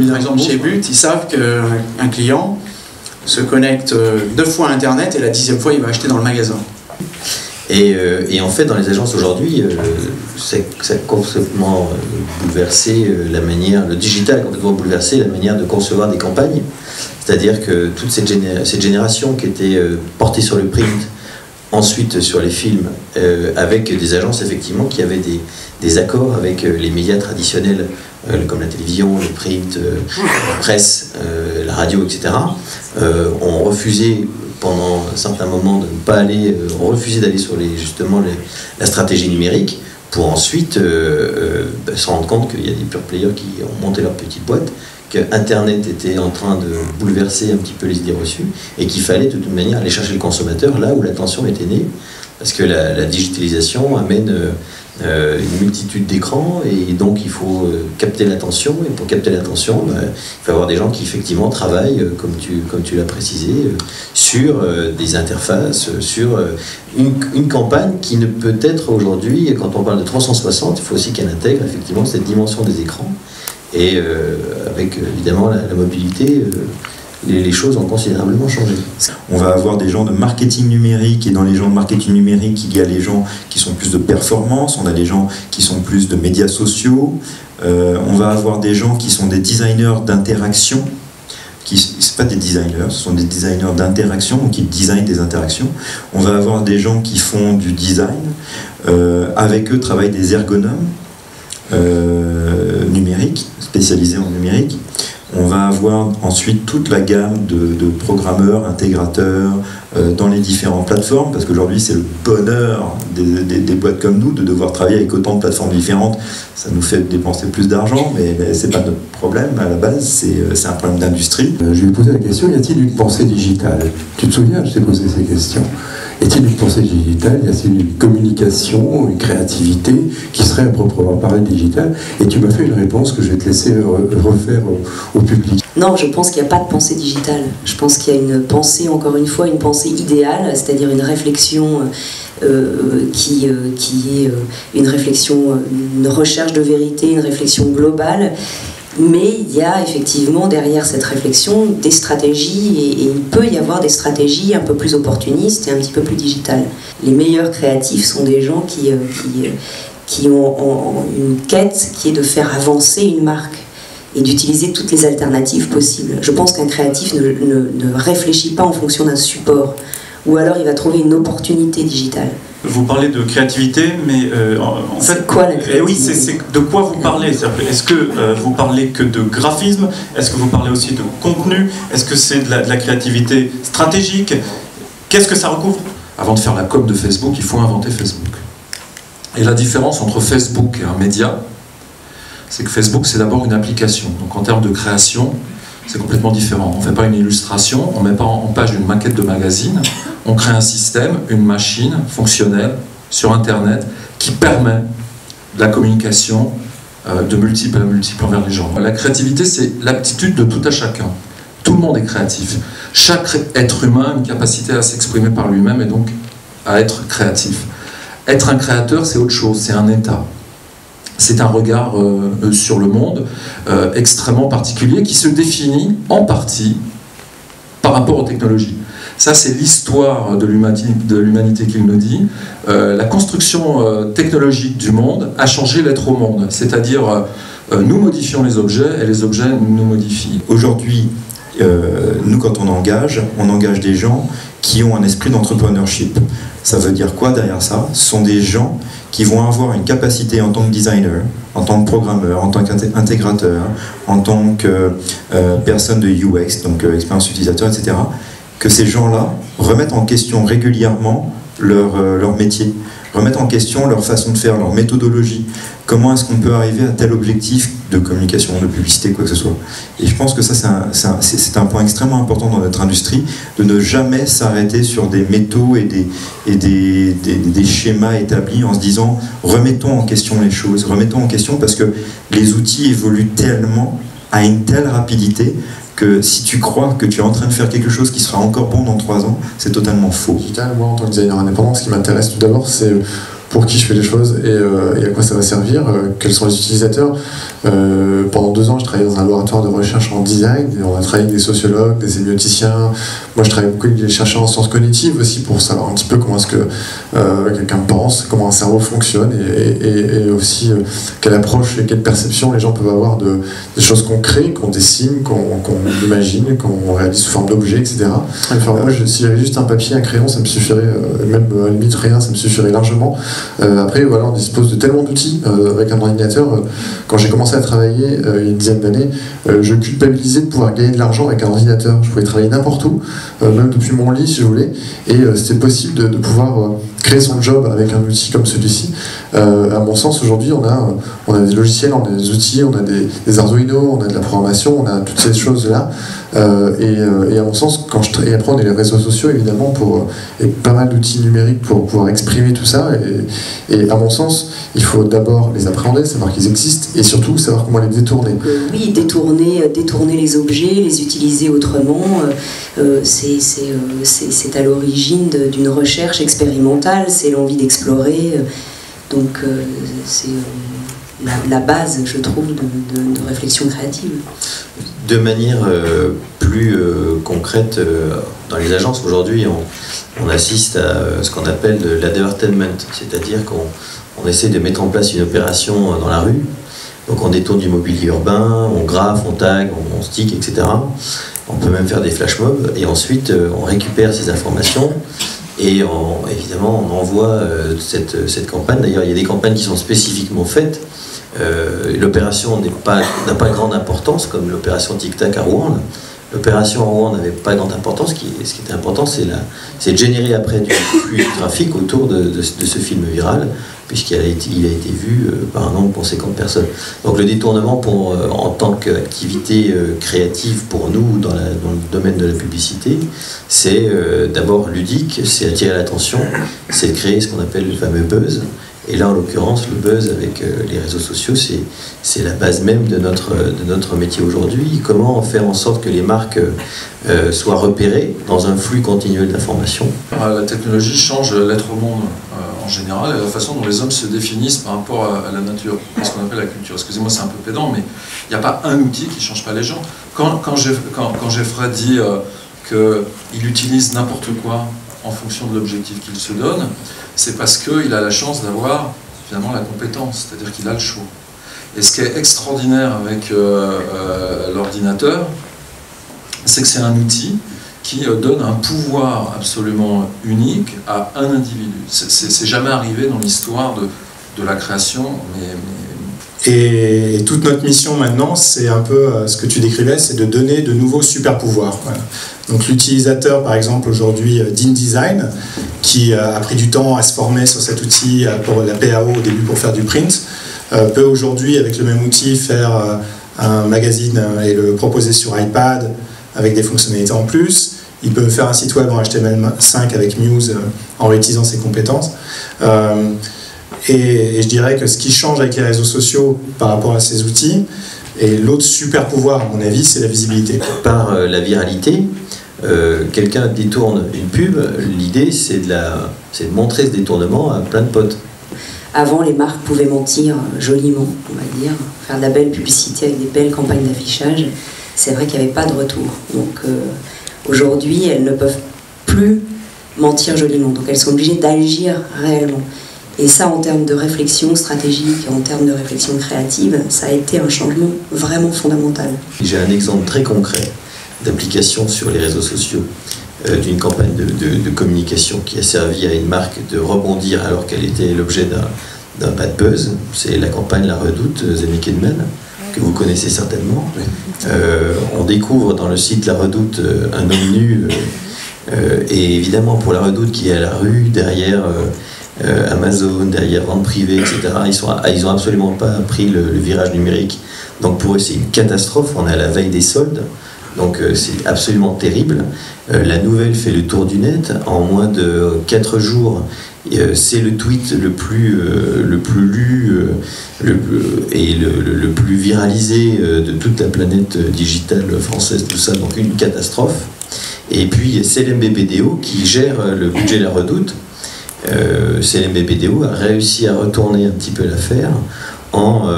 Par exemple, chez But, ils savent qu'un client se connecte 2 fois à Internet et la 10e fois, il va acheter dans le magasin. Et en fait, dans les agences aujourd'hui, ça a complètement bouleversé la manière, le digital a complètement bouleversé la manière de concevoir des campagnes. C'est-à-dire que toute cette génération qui était portée sur le print, ensuite sur les films, avec des agences effectivement qui avaient des accords avec les médias traditionnels, comme la télévision, le print, la presse, la radio, etc., ont refusé pendant un certain moment de ne pas aller, ont refusé d'aller sur justement la stratégie numérique, pour ensuite se rendre compte qu'il y a des pure players qui ont monté leur petite boîte, que Internet était en train de bouleverser un petit peu les idées reçues, et qu'il fallait de toute manière aller chercher le consommateur là où l'attention était née, parce que la digitalisation amène une multitude d'écrans, et donc il faut capter l'attention, et pour capter l'attention, il faut avoir des gens qui effectivement travaillent, comme tu l'as précisé, sur des interfaces, sur une campagne qui ne peut être aujourd'hui, quand on parle de 360, il faut aussi qu'elle intègre effectivement cette dimension des écrans, et avec évidemment la mobilité, les choses ont considérablement changé. On va avoir des gens de marketing numérique, et dans les gens de marketing numérique, il y a les gens qui sont plus de performance, on a des gens qui sont plus de médias sociaux, on va avoir des gens qui sont des designers d'interaction, c'est pas des designers, ce sont des designers d'interaction, donc ils designent des interactions. On va avoir des gens qui font du design, avec eux travaillent des ergonomes numériques, spécialisés en numérique. On va avoir ensuite toute la gamme de programmeurs, intégrateurs dans les différentes plateformes, parce qu'aujourd'hui c'est le bonheur des boîtes comme nous de devoir travailler avec autant de plateformes différentes. Ça nous fait dépenser plus d'argent, mais c'est pas notre problème à la base, c'est un problème d'industrie. Je lui ai posé la question, y a-t-il une pensée digitale? Tu te souviens, je t'ai posé ces questions. Y a-t-il une pensée digitale? Y a-t-il une communication, une créativité qui serait à proprement parler digitale? Et tu m'as fait une réponse que je vais te laisser refaire au public. Non, je pense qu'il n'y a pas de pensée digitale. Je pense qu'il y a une pensée, encore une fois, une pensée idéale, c'est-à-dire une réflexion qui est une réflexion, une recherche de vérité, une réflexion globale. Mais il y a effectivement derrière cette réflexion des stratégies, et il peut y avoir des stratégies un peu plus opportunistes et un petit peu plus digitales. Les meilleurs créatifs sont des gens qui ont une quête qui est de faire avancer une marque et d'utiliser toutes les alternatives possibles. Je pense qu'un créatif ne réfléchit pas en fonction d'un support, ou alors il va trouver une opportunité digitale. Vous parlez de créativité, mais en fait... C'est quoi la créativité? Oui, c'est de quoi vous parlez? Est-ce que vous parlez que de graphisme? Est-ce que vous parlez aussi de contenu? Est-ce que c'est de la créativité stratégique? Qu'est-ce que ça recouvre? Avant de faire la com de Facebook, il faut inventer Facebook. Et la différence entre Facebook et un média, c'est que Facebook, c'est d'abord une application. Donc en termes de création, c'est complètement différent. On ne fait pas une illustration, on ne met pas en page une maquette de magazine, on crée un système, une machine fonctionnelle sur Internet qui permet la communication de multiple à multiple envers les gens. La créativité, c'est l'aptitude de tout à chacun. Tout le monde est créatif. Chaque être humain a une capacité à s'exprimer par lui-même et donc à être créatif. Être un créateur, c'est autre chose, c'est un état. C'est un regard sur le monde extrêmement particulier qui se définit en partie par rapport aux technologies. Ça, c'est l'histoire de l'humanité qu'il nous dit. La construction technologique du monde a changé l'être au monde. C'est-à-dire, nous modifions les objets et les objets nous modifient. Aujourd'hui, nous, quand on engage des gens qui ont un esprit d'entrepreneurship. Ça veut dire quoi derrière ça? Ce sont des gens qui vont avoir une capacité en tant que designer, en tant que programmeur, en tant qu'intégrateur, en tant que personne de UX, donc expérience utilisateur, etc., que ces gens-là remettent en question régulièrement leur métier, remettent en question leur façon de faire, leur méthodologie. Comment est-ce qu'on peut arriver à tel objectif de communication, de publicité, quoi que ce soit. Et je pense que ça, c'est un point extrêmement important dans notre industrie, de ne jamais s'arrêter sur des métaux et des schémas établis en se disant remettons en question les choses, remettons en question, parce que les outils évoluent tellement, à une telle rapidité, que si tu crois que tu es en train de faire quelque chose qui sera encore bon dans 3 ans, c'est totalement faux. Moi, en tant que designer indépendant, ce qui m'intéresse tout d'abord, c'est pour qui je fais les choses et à quoi ça va servir, quels sont les utilisateurs. Pendant 2 ans, je travaillais dans un laboratoire de recherche en design, et on a travaillé avec des sociologues, des sémioticiens. Moi, je travaille beaucoup avec des chercheurs en sciences cognitives aussi pour savoir un petit peu comment est-ce que quelqu'un pense, comment un cerveau fonctionne, et aussi quelle approche et quelle perception les gens peuvent avoir des choses qu'on crée, qu'on dessine, qu'on imagine, qu'on réalise sous forme d'objets, etc. Enfin, moi, si j'avais juste un papier, un crayon, ça me suffirait, même à la limite rien, ça me suffirait largement. Après, voilà, on dispose de tellement d'outils avec un ordinateur. Quand j'ai commencé à travailler il y a une dizaine d'années, je culpabilisais de pouvoir gagner de l'argent avec un ordinateur. Je pouvais travailler n'importe où, même depuis mon lit si je voulais, et c'était possible de pouvoir créer son job avec un outil comme celui-ci. À mon sens, aujourd'hui, on a des logiciels, on a des outils, on a des Arduino, on a de la programmation, on a toutes ces choses-là. Et à mon sens, et après on a les réseaux sociaux évidemment et pas mal d'outils numériques pour pouvoir exprimer tout ça. Et à mon sens, il faut d'abord les appréhender, savoir qu'ils existent, et surtout savoir comment les détourner. Oui, détourner les objets, les utiliser autrement, c'est à l'origine d'une recherche expérimentale, c'est l'envie d'explorer. Donc c'est la base, je trouve, de réflexion créative. De manière plus concrète, dans les agences aujourd'hui, on assiste à ce qu'on appelle de l'advertainment, c'est-à-dire qu'on essaie de mettre en place une opération dans la rue. Donc on détourne du mobilier urbain, on graffe, on tag, on stick, etc. On peut même faire des flash mobs, et ensuite on récupère ces informations. Et évidemment, on envoie cette campagne. D'ailleurs, il y a des campagnes qui sont spécifiquement faites. L'opération n'a pas grande importance, comme l'opération Tic Tac à Rouen. L'opération à Rouen n'avait pas grande importance. Ce qui était important, c'est de générer après du flux de trafic autour de ce film viral, puisqu'il a été vu par un nombre conséquent de personnes. Donc le détournement en tant qu'activité créative pour nous dans le domaine de la publicité, c'est d'abord ludique, c'est attirer l'attention, c'est créer ce qu'on appelle le fameux buzz. Et là, en l'occurrence, le buzz avec les réseaux sociaux, c'est la base même de notre métier aujourd'hui. Comment faire en sorte que les marques soient repérées dans un flux continuel d'informations. La technologie change l'être au monde en général et la façon dont les hommes se définissent par rapport à la nature, ce qu'on appelle la culture. Excusez-moi, c'est un peu pédant, mais il n'y a pas un outil qui ne change pas les gens. Quand Jeffrey dit qu'il utilise n'importe quoi en fonction de l'objectif qu'il se donne, c'est parce qu'il a la chance d'avoir finalement la compétence, c'est-à-dire qu'il a le choix. Et ce qui est extraordinaire avec l'ordinateur, c'est que c'est un outil qui donne un pouvoir absolument unique à un individu. C'est jamais arrivé dans l'histoire de la création, Et toute notre mission maintenant, c'est un peu ce que tu décrivais, c'est de donner de nouveaux super pouvoirs. Voilà. Donc l'utilisateur, par exemple, aujourd'hui d'InDesign, qui a pris du temps à se former sur cet outil pour la PAO au début pour faire du print, peut aujourd'hui, avec le même outil, faire un magazine et le proposer sur iPad avec des fonctionnalités en plus. Il peut faire un site web en HTML5 avec Muse en réutilisant ses compétences. Et je dirais que ce qui change avec les réseaux sociaux par rapport à ces outils, et l'autre super pouvoir, à mon avis, c'est la visibilité. Par la viralité, quelqu'un détourne une pub, l'idée c'est de montrer ce détournement à plein de potes. Avant, les marques pouvaient mentir joliment, on va dire, faire de la belle publicité avec des belles campagnes d'affichage. C'est vrai qu'il n'y avait pas de retour. Donc aujourd'hui, elles ne peuvent plus mentir joliment. Donc elles sont obligées d'agir réellement. Et ça, en termes de réflexion stratégique, en termes de réflexion créative, ça a été un changement vraiment fondamental. J'ai un exemple très concret d'application sur les réseaux sociaux d'une campagne de communication qui a servi à une marque de rebondir alors qu'elle était l'objet d'un bad buzz. C'est la campagne La Redoute, Zenny Kidman, que vous connaissez certainement. On découvre dans le site La Redoute un homme nu, et évidemment pour La Redoute qui est à la rue, derrière Amazon, derrière vente privée, etc., ils n'ont absolument pas pris le virage numérique. Donc pour eux c'est une catastrophe, on est à la veille des soldes. Donc c'est absolument terrible. La nouvelle fait le tour du net. En moins de 4 jours, c'est le tweet le plus lu et le plus viralisé de toute la planète digitale française, tout ça, donc une catastrophe. Et puis c'est l'MBBDO qui gère le budget La Redoute, CLMBPDO a réussi à retourner un petit peu l'affaire en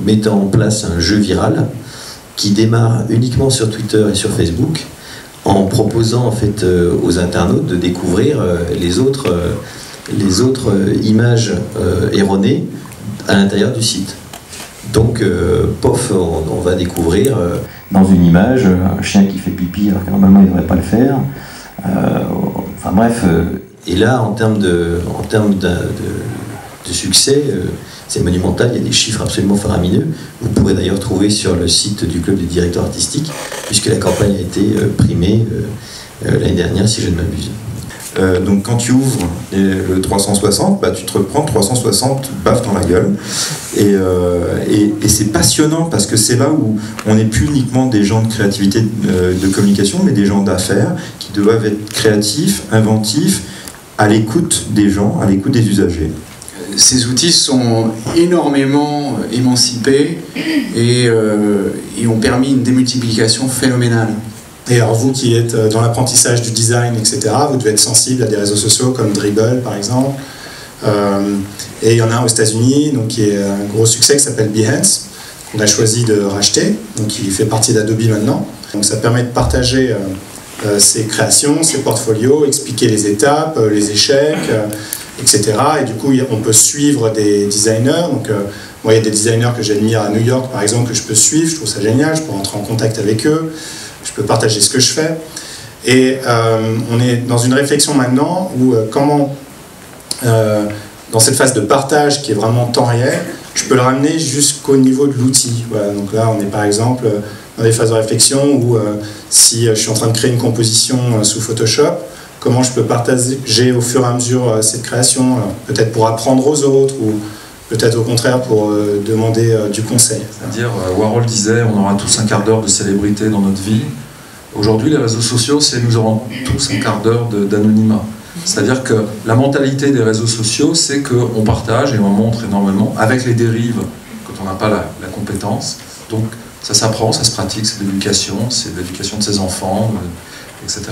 mettant en place un jeu viral qui démarre uniquement sur Twitter et sur Facebook, en proposant en fait aux internautes de découvrir les autres images erronées à l'intérieur du site. Donc, pof, on va découvrir dans une image un chien qui fait pipi alors que normalement il ne devrait pas le faire. Enfin bref. Et là, en termes de succès, c'est monumental, il y a des chiffres absolument faramineux. Vous pourrez d'ailleurs trouver sur le site du club des directeurs artistiques, puisque la campagne a été primée l'année dernière, si je ne m'abuse. Donc quand tu ouvres le 360, bah, tu te reprends 360 baffes dans la gueule. Et c'est passionnant parce que c'est là où on n'est plus uniquement des gens de créativité, de communication, mais des gens d'affaires qui doivent être créatifs, inventifs, à l'écoute des gens, à l'écoute des usagers. Ces outils sont énormément émancipés et ont permis une démultiplication phénoménale. Et alors vous qui êtes dans l'apprentissage du design, etc., vous devez être sensible à des réseaux sociaux comme Dribbble par exemple. Et il y en a un aux États-Unis qui est un gros succès qui s'appelle Behance, qu'on a choisi de racheter, donc qui fait partie d'Adobe maintenant. Donc ça permet de partager ses créations, ses portfolios, expliquer les étapes, les échecs, etc. Et du coup on peut suivre des designers. Donc moi il y a des designers que j'admire à New York par exemple que je peux suivre, je trouve ça génial, je peux rentrer en contact avec eux. Je peux partager ce que je fais. Et on est dans une réflexion maintenant où dans cette phase de partage qui est vraiment temps réel, je peux le ramener jusqu'au niveau de l'outil. Voilà, donc là, on est par exemple dans des phases de réflexion où si je suis en train de créer une composition sous Photoshop, comment je peux partager au fur et à mesure cette création, peut-être pour apprendre aux autres ou peut-être au contraire pour demander du conseil. C'est-à-dire, Warhol disait, on aura tous un quart d'heure de célébrité dans notre vie. Aujourd'hui, les réseaux sociaux, c'est nous aurons tous un quart d'heure d'anonymat. C'est-à-dire que la mentalité des réseaux sociaux, c'est qu'on partage et on montre énormément, avec les dérives, quand on n'a pas la compétence. Donc, ça s'apprend, ça se pratique, c'est de l'éducation, c'est de l'éducation de ses enfants, etc.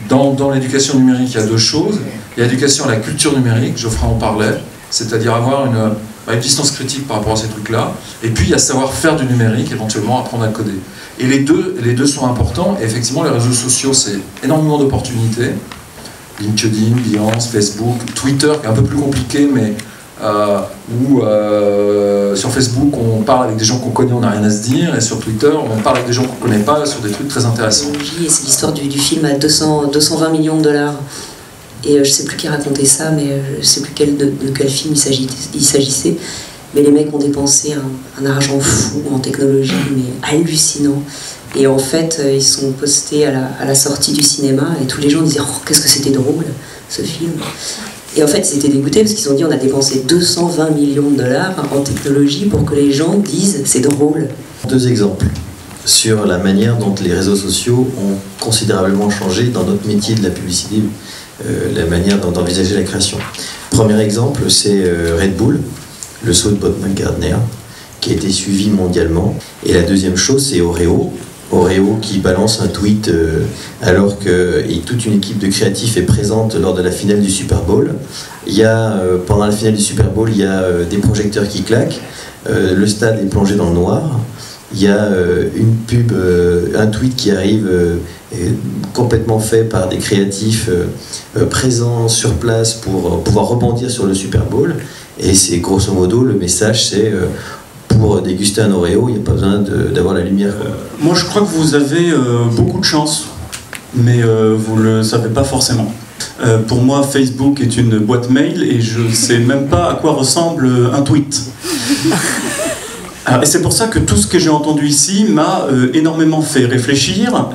Dans l'éducation numérique, il y a deux choses. Il y a l'éducation à la culture numérique, Geoffroy en parlait, c'est-à-dire avoir une distance critique par rapport à ces trucs-là. Et puis, il y a savoir faire du numérique, éventuellement apprendre à coder. Et les deux sont importants. Et effectivement, les réseaux sociaux, c'est énormément d'opportunités. LinkedIn, Behance, Facebook, Twitter, qui est un peu plus compliqué, mais sur Facebook, on parle avec des gens qu'on connaît, on n'a rien à se dire. Et sur Twitter, on parle avec des gens qu'on ne connaît pas sur des trucs très intéressants. Et c'est l'histoire du film à 220 millions de dollars. Et je ne sais plus qui racontait ça, mais je ne sais plus de quel film il s'agissait. Mais les mecs ont dépensé un argent fou en technologie, mais hallucinant. Et en fait, ils sont postés à la sortie du cinéma et tous les gens disaient « Oh, qu'est-ce que c'était drôle, ce film !» Et en fait, ils étaient dégoûtés parce qu'ils ont dit « On a dépensé 220 millions de dollars en technologie pour que les gens disent « C'est drôle !» Deux exemples sur la manière dont les réseaux sociaux ont considérablement changé dans notre métier de la publicité, la manière d'envisager la création. Premier exemple, c'est Red Bull, le saut de Bob McGardner, qui a été suivi mondialement. Et la deuxième chose, c'est Oreo qui balance un tweet alors que toute une équipe de créatifs est présente lors de la finale du Super Bowl. Pendant la finale du Super Bowl, il y a des projecteurs qui claquent, le stade est plongé dans le noir. Il y a une pub, un tweet qui arrive complètement fait par des créatifs présents sur place pour pouvoir rebondir sur le Super Bowl. Et c'est grosso modo, le message, c'est pour déguster un Oreo, il n'y a pas besoin d'avoir la lumière. Moi, je crois que vous avez beaucoup de chance, mais vous ne le savez pas forcément. Pour moi, Facebook est une boîte mail et je ne sais même pas à quoi ressemble un tweet. Et c'est pour ça que tout ce que j'ai entendu ici m'a énormément fait réfléchir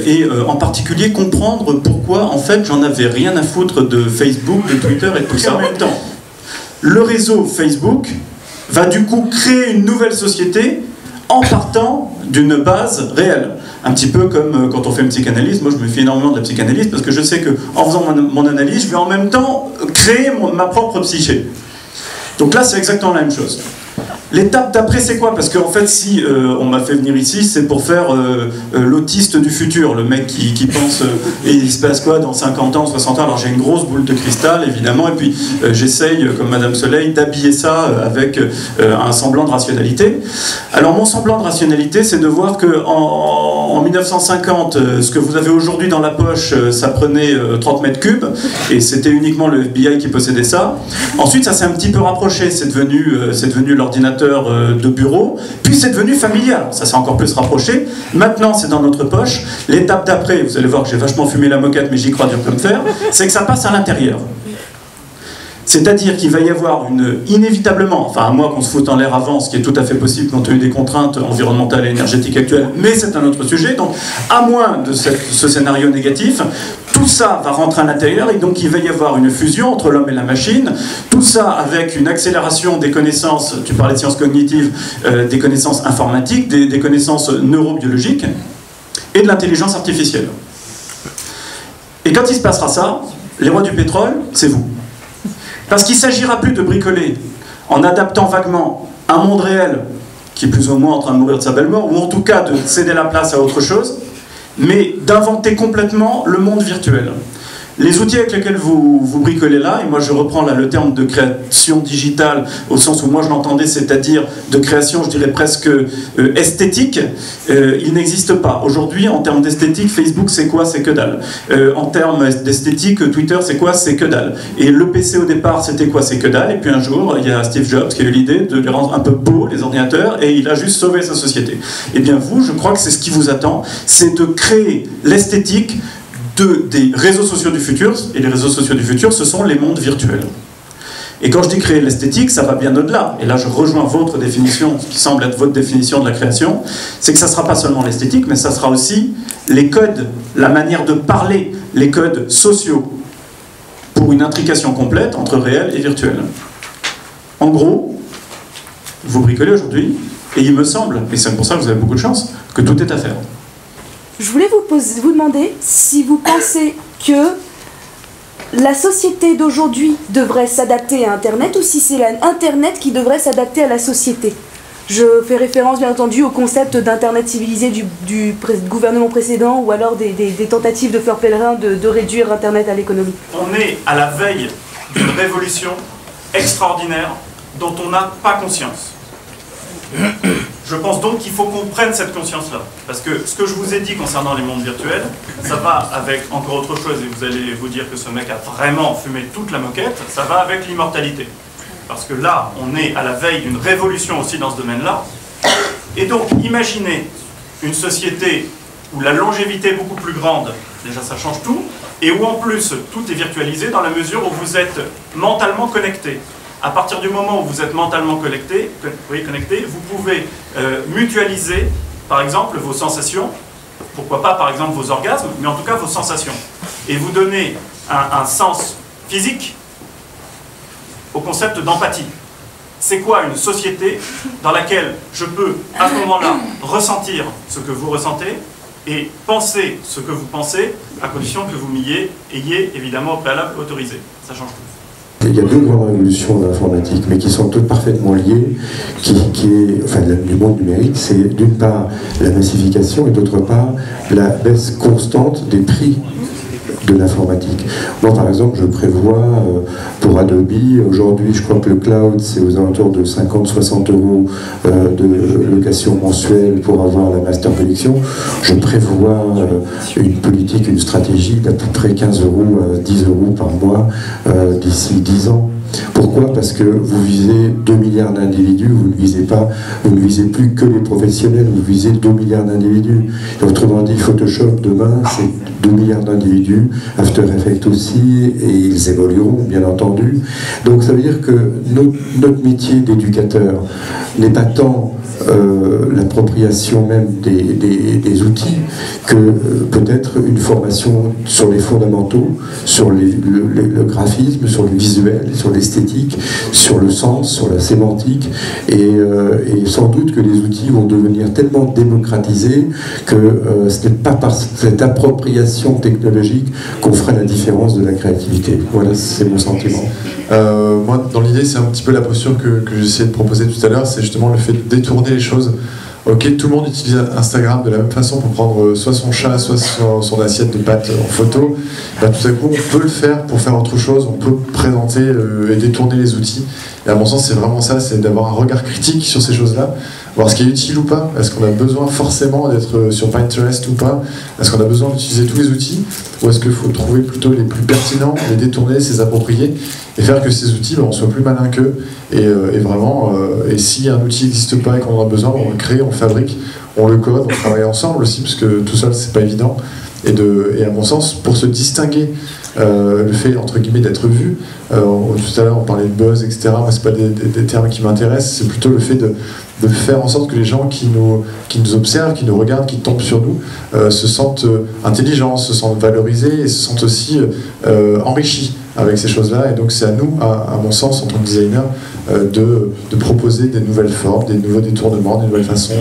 et en particulier comprendre pourquoi en fait j'en avais rien à foutre de Facebook, de Twitter et tout ça en même temps. Le réseau Facebook va du coup créer une nouvelle société en partant d'une base réelle. Un petit peu comme quand on fait une psychanalyse, moi je me fie énormément de la psychanalyse parce que je sais qu'en faisant mon analyse, je vais en même temps créer ma propre psyché. Donc là c'est exactement la même chose. L'étape d'après, c'est quoi? Parce qu'en fait, si on m'a fait venir ici, c'est pour faire l'autiste du futur, le mec qui pense et il se passe quoi dans 50 ans, 60 ans. Alors j'ai une grosse boule de cristal, évidemment, et puis j'essaye, comme Madame Soleil, d'habiller ça avec un semblant de rationalité. Alors mon semblant de rationalité, c'est de voir que en 1950, ce que vous avez aujourd'hui dans la poche, ça prenait 30 mètres cubes, et c'était uniquement le FBI qui possédait ça. Ensuite, ça s'est un petit peu rapproché, c'est devenu l'ordinateur de bureau, puis c'est devenu familial, ça s'est encore plus rapproché. Maintenant, c'est dans notre poche. L'étape d'après, vous allez voir que j'ai vachement fumé la moquette, mais j'y crois dur comme fer, c'est que ça passe à l'intérieur. C'est-à-dire qu'il va y avoir inévitablement, enfin à moins qu'on se foute en l'air avant, ce qui est tout à fait possible compte tenu des contraintes environnementales et énergétiques actuelles, mais c'est un autre sujet, donc à moins de ce scénario négatif, tout ça va rentrer à l'intérieur et donc il va y avoir une fusion entre l'homme et la machine, tout ça avec une accélération des connaissances, tu parlais de sciences cognitives, des connaissances informatiques, des connaissances neurobiologiques et de l'intelligence artificielle. Et quand il se passera ça, les rois du pétrole, c'est vous. Parce qu'il ne s'agira plus de bricoler en adaptant vaguement un monde réel qui est plus ou moins en train de mourir de sa belle mort, ou en tout cas de céder la place à autre chose, mais d'inventer complètement le monde virtuel. Les outils avec lesquels vous bricolez là, et moi je reprends là le terme de création digitale au sens où moi je l'entendais, c'est-à-dire de création, je dirais presque esthétique, il n'existe pas. Aujourd'hui, en termes d'esthétique, Facebook c'est quoi? C'est que dalle. En termes d'esthétique, Twitter c'est quoi? C'est que dalle. Et le PC au départ c'était quoi? C'est que dalle. Et puis un jour, il y a Steve Jobs qui a eu l'idée de les rendre un peu beaux, les ordinateurs, et il a juste sauvé sa société. Et bien vous, je crois que c'est ce qui vous attend, c'est de créer l'esthétique des réseaux sociaux du futur, et les réseaux sociaux du futur, ce sont les mondes virtuels. Et quand je dis créer l'esthétique, ça va bien au-delà, et là je rejoins votre définition, qui semble être votre définition de la création, c'est que ça ne sera pas seulement l'esthétique, mais ça sera aussi les codes, la manière de parler, les codes sociaux, pour une intrication complète entre réel et virtuel. En gros, vous bricolez aujourd'hui, et il me semble, et c'est pour ça que vous avez beaucoup de chance, que tout est à faire. Je voulais vous demander si vous pensez que la société d'aujourd'hui devrait s'adapter à Internet ou si c'est Internet qui devrait s'adapter à la société. Je fais référence bien entendu au concept d'Internet civilisé du gouvernement précédent ou alors des tentatives de faire pèlerin de réduire Internet à l'économie. On est à la veille d'une révolution extraordinaire dont on n'a pas conscience. Je pense donc qu'il faut qu'on prenne cette conscience-là. Parce que ce que je vous ai dit concernant les mondes virtuels, ça va avec encore autre chose, et vous allez vous dire que ce mec a vraiment fumé toute la moquette, ça va avec l'immortalité. Parce que là, on est à la veille d'une révolution aussi dans ce domaine-là. Et donc, imaginez une société où la longévité est beaucoup plus grande, déjà ça change tout, et où en plus tout est virtualisé dans la mesure où vous êtes mentalement connecté. À partir du moment où vous êtes mentalement connecté, vous pouvez mutualiser, par exemple, vos sensations, pourquoi pas, par exemple, vos orgasmes, mais en tout cas vos sensations. Et vous donner un sens physique au concept d'empathie. C'est quoi une société dans laquelle je peux, à ce moment-là, ressentir ce que vous ressentez et penser ce que vous pensez, à condition que vous m'y ayez évidemment au préalable autorisé. Ça change tout. Il y a deux grandes révolutions de l'informatique, mais qui sont toutes parfaitement liées, du monde numérique, c'est d'une part la massification et d'autre part la baisse constante des prix de l'informatique. Moi, par exemple, je prévois pour Adobe, aujourd'hui, je crois que le cloud, c'est aux alentours de 50-60 € de location mensuelle pour avoir la Master Collection. Je prévois une politique, une stratégie d'à peu près 15 € à 10 € par mois d'ici 10 ans. Pourquoi? Parce que vous visez 2 milliards d'individus, vous ne visez plus que les professionnels, vous visez 2 milliards d'individus. Autrement dit, Photoshop demain, c'est 2 milliards d'individus, After Effects aussi, et ils évolueront, bien entendu. Donc ça veut dire que notre métier d'éducateur n'est pas tant l'appropriation même des outils que peut-être une formation sur les fondamentaux, sur le graphisme, sur le visuel, sur l'esthétique, sur le sens, sur la sémantique, et sans doute que les outils vont devenir tellement démocratisés que ce n'est pas par cette appropriation d'innovation technologique qu'on fera la différence de la créativité. Voilà, c'est mon sentiment. Moi, dans l'idée, c'est un petit peu la posture que j'essayais de proposer tout à l'heure, c'est justement le fait de détourner les choses. Ok, tout le monde utilise Instagram de la même façon pour prendre soit son chat, soit son assiette de pâtes en photo. Bah, tout à coup, on peut le faire pour faire autre chose, on peut présenter et détourner les outils. Et à mon sens, c'est vraiment ça, c'est d'avoir un regard critique sur ces choses-là, voir ce qui est utile ou pas. Est-ce qu'on a besoin forcément d'être sur Pinterest ou pas? Est-ce qu'on a besoin d'utiliser tous les outils? Ou est-ce qu'il faut trouver plutôt les plus pertinents, les détourner, les approprier, et faire que ces outils, on soit plus malin qu'eux? Et vraiment, et si un outil n'existe pas et qu'on en a besoin, on le crée, on le fabrique, on le code, on travaille ensemble aussi, parce que tout seul, c'est pas évident. Et à mon sens, pour se distinguer, le fait, entre guillemets, d'être vu, tout à l'heure, on parlait de buzz, etc. Moi, c'est pas des termes qui m'intéressent, c'est plutôt le fait de faire en sorte que les gens qui nous observent, qui nous regardent, qui tombent sur nous, se sentent intelligents, se sentent valorisés et se sentent aussi enrichis avec ces choses-là. Et donc c'est à nous, à mon sens, en tant que designer, de proposer des nouvelles formes, des nouveaux détournements, des nouvelles façons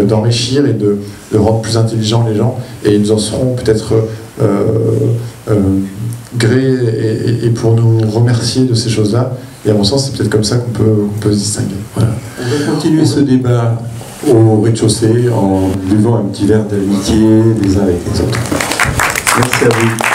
d'enrichir et de rendre plus intelligents les gens. Et ils nous en seront peut-être gré et pour nous remercier de ces choses-là. Et à mon sens, c'est peut-être comme ça qu'on peut se distinguer. Voilà. On va continuer ce débat au rez-de-chaussée en buvant un petit verre d'amitié les uns avec les autres. Merci à vous.